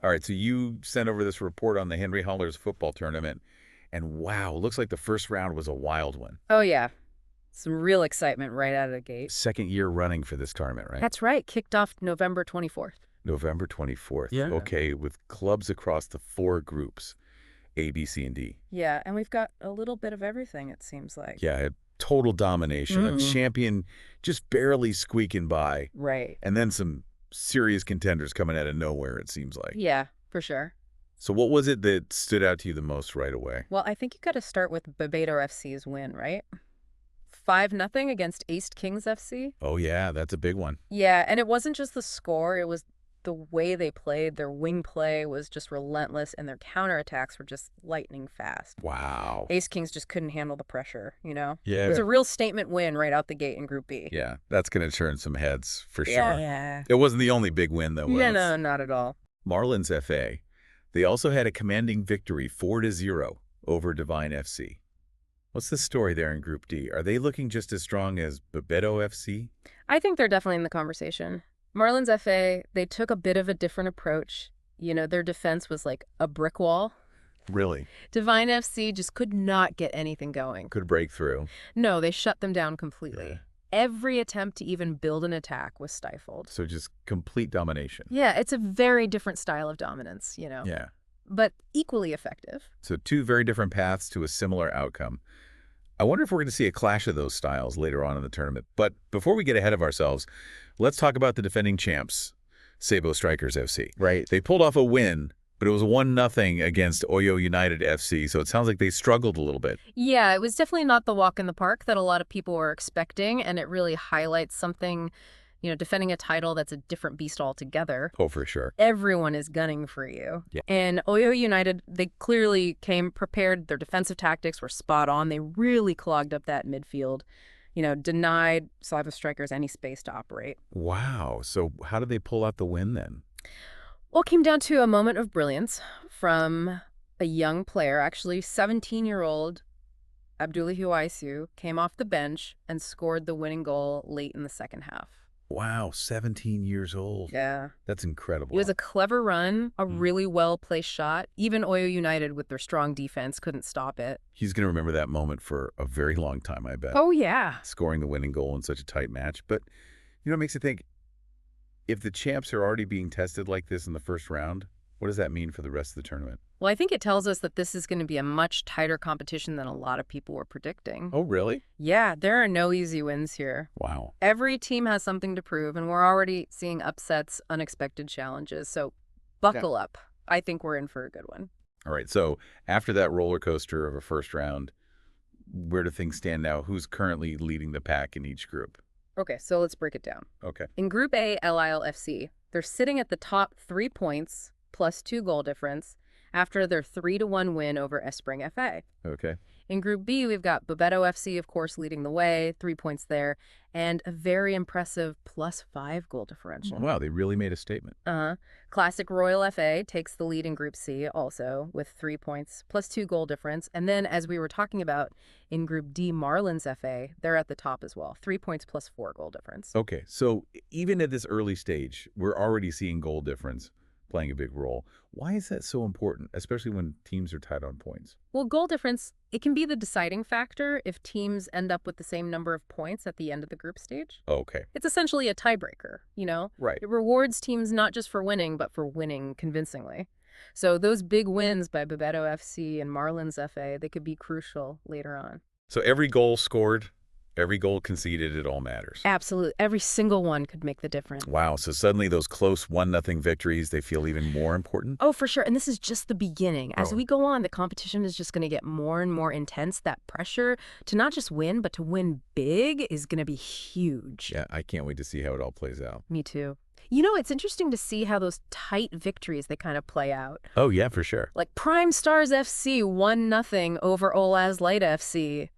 All right, so you sent over this report on the Henry Holas Football Tournament, and wow, looks like the first round was a wild one. Oh, yeah. Some real excitement right out of the gate. Second year running for this tournament, right? That's right. Kicked off November 24th. November 24th. Yeah. Okay, with clubs across the 4 groups, A, B, C, and D. Yeah, and we've got a little bit of everything, it seems like. Yeah, total domination. A champion just barely squeaking by. Right. And then some serious contenders coming out of nowhere, it seems like. Yeah, for sure. So what was it that stood out to you the most right away? Well, I think you got to start with Bebeto FC's win, right? 5-0 against Ace Kings FC. Oh, yeah, that's a big one. Yeah, and it wasn't just the score, it was the way they played. Their wing play was just relentless, and their counterattacks were just lightning fast. Wow. Ace Kings just couldn't handle the pressure, you know? Yeah. It was a real statement win right out the gate in Group B. Yeah, that's going to turn some heads for sure. Yeah. It wasn't the only big win, though, was Yeah, it? no, not at all. Marlins FA. They also had a commanding victory 4-0 over Divine FC. What's the story there in Group D? Are they looking just as strong as Bebeto FC? I think they're definitely in the conversation. Marlins FA, they took a bit of a different approach. You know, their defense was like a brick wall. Really? Divine FC just could not get anything going. Could break through. No, they shut them down completely. Every attempt to even build an attack was stifled. So just complete domination. Yeah, it's a very different style of dominance, you know. Yeah. But equally effective. So 2 very different paths to a similar outcome. I wonder if we're going to see a clash of those styles later on in the tournament. But before we get ahead of ourselves, let's talk about the defending champs, Sabo Strikers FC. Right. They pulled off a win, but it was 1-0 against Oyo United FC, so it sounds like they struggled a little bit. Yeah, it was definitely not the walk in the park that a lot of people were expecting, and it really highlights something, you know, defending a title that's a different beast altogether. Oh, for sure. Everyone is gunning for you. Yeah. And Oyo United, they clearly came prepared. Their defensive tactics were spot on. They really clogged up that midfield, you know, denied Saba Strikers any space to operate. Wow. So how did they pull out the win then? Well, it came down to a moment of brilliance from a young player, actually 17-year-old Abdullahi Huaisu came off the bench and scored the winning goal late in the second half. Wow, 17 years old. Yeah. That's incredible. It was a clever run, a really well-placed shot. Even Oyo United, with their strong defense, couldn't stop it. He's going to remember that moment for a very long time, I bet. Oh, yeah. Scoring the winning goal in such a tight match. But, you know, it makes you think, if the champs are already being tested like this in the first round, what does that mean for the rest of the tournament? Well, I think it tells us that this is going to be a much tighter competition than a lot of people were predicting. Oh, really? Yeah, there are no easy wins here. Wow. Every team has something to prove, and we're already seeing upsets, unexpected challenges. So buckle up. I think we're in for a good one. All right, so after that roller coaster of a first round, where do things stand now? Who's currently leading the pack in each group? Okay, so let's break it down. Okay. In Group A, LILFC, they're sitting at the top 3 points plus 2 goal difference after their 3-1 win over Espring FA. Okay. In Group B, we've got Bebeto FC, of course, leading the way, 3 points there, and a very impressive +5 goal differential. Wow, they really made a statement. Classic Royal FA takes the lead in Group C also with 3 points +2 goal difference. And then, as we were talking about, in Group D, Marlins FA, they're at the top as well, 3 points +4 goal difference. Okay, so even at this early stage, we're already seeing goal difference playing a big role. Why is that so important, especially when teams are tied on points? Well, goal difference, it can be the deciding factor if teams end up with the same number of points at the end of the group stage. Okay. It's essentially a tiebreaker, you know? Right. It rewards teams not just for winning, but for winning convincingly. So those big wins by Bebeto FC and Marlins FA, they could be crucial later on. So every goal scored, every goal conceded, it all matters. Absolutely. Every single one could make the difference. Wow, so suddenly those close 1-0 victories, they feel even more important? Oh, for sure. And this is just the beginning. As we go on, the competition is just going to get more and more intense. That pressure to not just win, but to win big is going to be huge. Yeah, I can't wait to see how it all plays out. Me too. You know, it's interesting to see how those tight victories, they kind of play out. Oh, yeah, for sure. Like Prime Stars FC 1-0 over Olaz Light FC.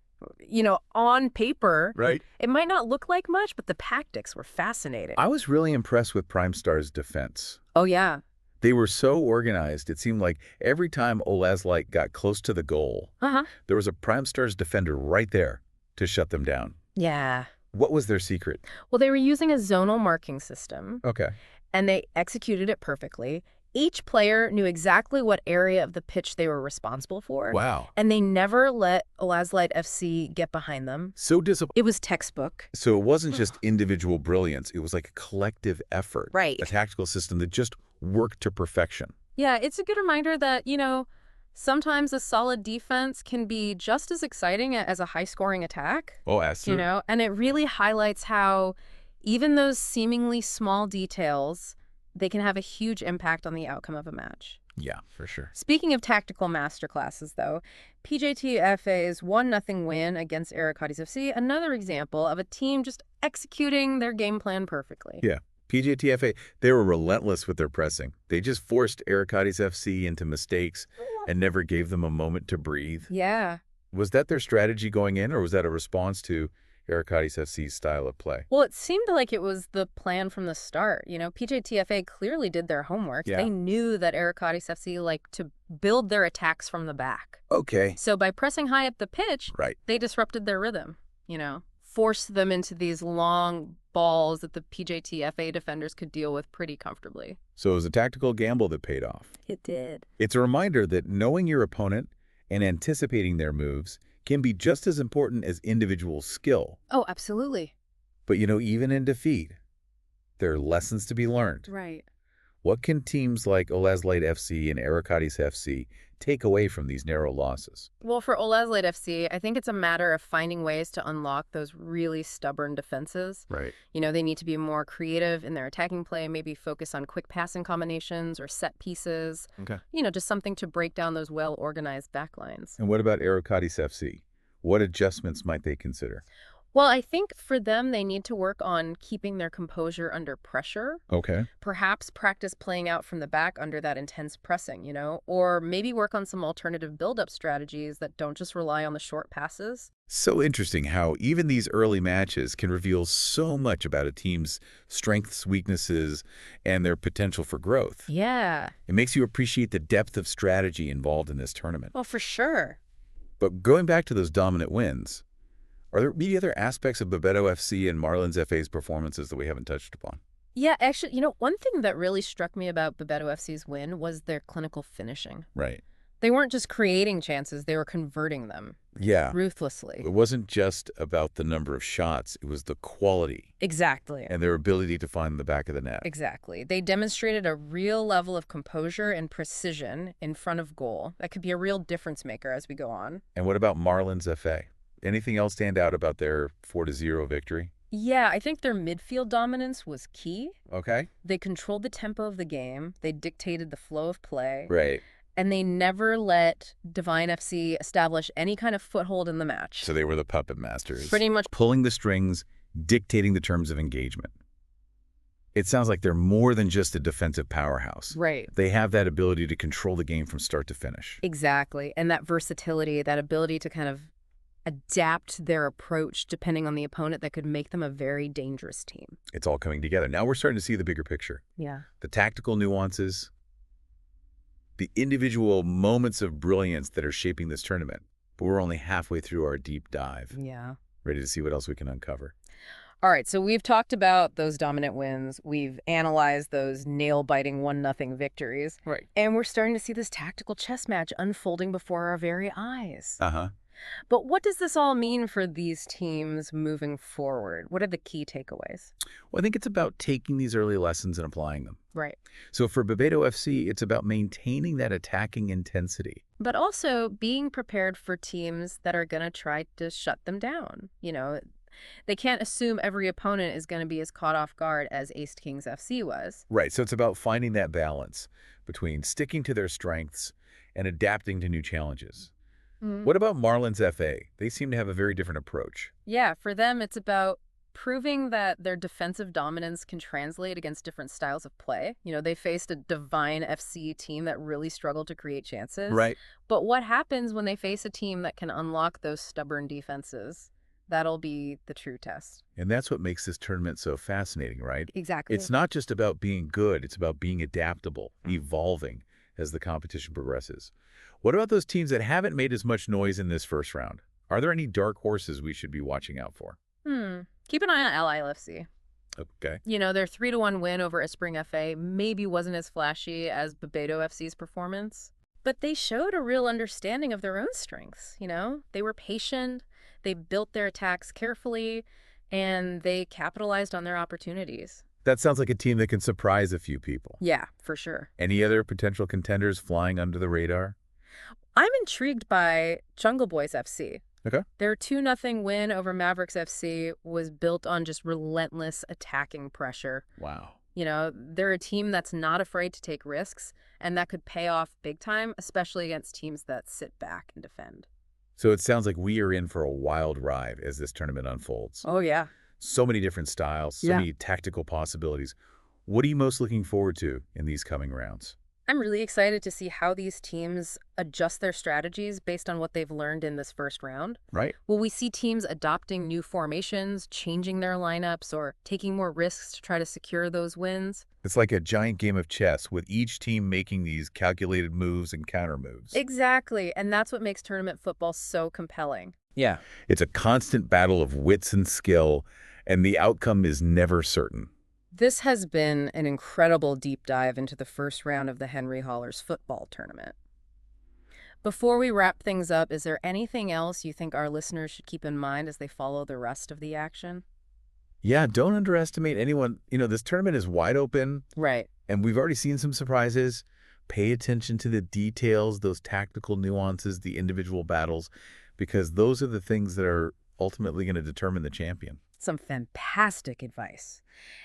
You know, on paper, Right. It might not look like much, but the tactics were fascinating. I was really impressed with Prime Star's defense. Oh, yeah. They were so organized. It seemed like every time Olazlight got close to the goal, there was a Prime Stars defender right there to shut them down. Yeah. What was their secret? Well, they were using a zonal marking system, Okay. and they executed it perfectly. Each player knew exactly what area of the pitch they were responsible for, Wow. and they never let ElevenLabs FC get behind them. So disappointing. It was textbook. So it wasn't just individual brilliance. It was like a collective effort. Right. A tactical system that just worked to perfection. Yeah, it's a good reminder that, sometimes a solid defense can be just as exciting as a high-scoring attack. Oh, absolutely. And it really highlights how even those seemingly small details, they can have a huge impact on the outcome of a match. Yeah, for sure. Speaking of tactical masterclasses, though, PJTFA's 1-0 win against Arakatis FC, another example of a team just executing their game plan perfectly. Yeah. PJTFA, they were relentless with their pressing. They just forced Arakatis FC into mistakes and never gave them a moment to breathe. Yeah. Was that their strategy going in, or was that a response to Arakatis FC's style of play? Well, it seemed like it was the plan from the start. PJTFA clearly did their homework. Yeah. They knew that Arakatis FC liked to build their attacks from the back. Okay. So by pressing high up the pitch, Right. they disrupted their rhythm, forced them into these long balls that the PJTFA defenders could deal with pretty comfortably. So it was a tactical gamble that paid off. It did. It's a reminder that knowing your opponent and anticipating their moves can be just as important as individual skill. Oh, absolutely. But even in defeat, there are lessons to be learned. Right. What can teams like ElevenLabs FC and Arakatis FC take away from these narrow losses? Well, for ElevenLabs FC, I think it's a matter of finding ways to unlock those really stubborn defenses. Right. They need to be more creative in their attacking play, maybe focus on quick passing combinations or set pieces. Okay. Just something to break down those well-organized backlines. And what about Arakatis FC? What adjustments might they consider? Well, I think for them, they need to work on keeping their composure under pressure. Okay. Perhaps practice playing out from the back under that intense pressing, or maybe work on some alternative build-up strategies that don't just rely on the short passes. So interesting how even these early matches can reveal so much about a team's strengths, weaknesses, and their potential for growth. Yeah. It makes you appreciate the depth of strategy involved in this tournament. Well, for sure. But going back to those dominant wins, are there any other aspects of Bebeto FC and Marlins FA's performances that we haven't touched upon? Yeah, actually, one thing that really struck me about Bebeto FC's win was their clinical finishing. Right. They weren't just creating chances, they were converting them. Yeah. Ruthlessly. It wasn't just about the number of shots, it was the quality Exactly. and their ability to find the back of the net. Exactly. They demonstrated a real level of composure and precision in front of goal. That could be a real difference maker as we go on. And what about Marlins FA? Anything else stand out about their 4-0 victory? Yeah, I think their midfield dominance was key. Okay. They controlled the tempo of the game. They dictated the flow of play. Right. And they never let Divine FC establish any kind of foothold in the match. So they were the puppet masters. Pretty much. Pulling the strings, dictating the terms of engagement. It sounds like they're more than just a defensive powerhouse. Right. They have that ability to control the game from start to finish. Exactly. And that versatility, that ability to kind of adapt their approach depending on the opponent, that could make them a very dangerous team. It's all coming together. Now we're starting to see the bigger picture. Yeah. The tactical nuances, the individual moments of brilliance that are shaping this tournament. But we're only halfway through our deep dive. Yeah. Ready to see what else we can uncover. All right, so we've talked about those dominant wins. We've analyzed those nail-biting 1-0 victories. Right. And we're starting to see this tactical chess match unfolding before our very eyes. Uh-huh. But what does this all mean for these teams moving forward? What are the key takeaways? Well, I think it's about taking these early lessons and applying them. Right. So for Bebeto FC, it's about maintaining that attacking intensity. But also being prepared for teams that are going to try to shut them down. They can't assume every opponent is going to be as caught off guard as Ace Kings FC was. Right. So it's about finding that balance between sticking to their strengths and adapting to new challenges. What about Marlins FA? They seem to have a very different approach. Yeah, for them, it's about proving that their defensive dominance can translate against different styles of play. They faced a Divine FC team that really struggled to create chances. Right. But what happens when they face a team that can unlock those stubborn defenses? That'll be the true test. And that's what makes this tournament so fascinating, right? Exactly. It's not just about being good. It's about being adaptable, evolving as the competition progresses. What about those teams that haven't made as much noise in this first round? Are there any dark horses we should be watching out for? Keep an eye on LILFC. Okay. You know, their 3-1 win over Espring FA maybe wasn't as flashy as Bebeto FC's performance, but they showed a real understanding of their own strengths, you know? They were patient, they built their attacks carefully, and they capitalized on their opportunities. That sounds like a team that can surprise a few people. Yeah, for sure. Any other potential contenders flying under the radar? I'm intrigued by Jungle Boys FC. Okay. Their 2-0 win over Mavericks FC was built on just relentless attacking pressure. Wow. You know, they're a team that's not afraid to take risks, and that could pay off big time, especially against teams that sit back and defend. So it sounds like we are in for a wild ride as this tournament unfolds. Oh, yeah. So many different styles, so many tactical possibilities. What are you most looking forward to in these coming rounds? I'm really excited to see how these teams adjust their strategies based on what they've learned in this first round. Right? Will we see teams adopting new formations, changing their lineups, or taking more risks to try to secure those wins? It's like a giant game of chess with each team making these calculated moves and counter moves. Exactly, and that's what makes tournament football so compelling. Yeah. It's a constant battle of wits and skill, and the outcome is never certain. This has been an incredible deep dive into the first round of the Henry Holas Football Tournament. Before we wrap things up, is there anything else you think our listeners should keep in mind as they follow the rest of the action? Yeah, don't underestimate anyone. This tournament is wide open, Right. and we've already seen some surprises. Pay attention to the details, those tactical nuances, the individual battles, because those are the things that are ultimately going to determine the champion. Some fantastic advice.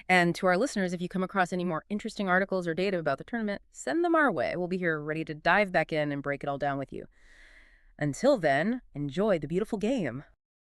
And to our listeners, if you come across any more interesting articles or data about the tournament, send them our way. We'll be here ready to dive back in and break it all down with you. Until then, enjoy the beautiful game.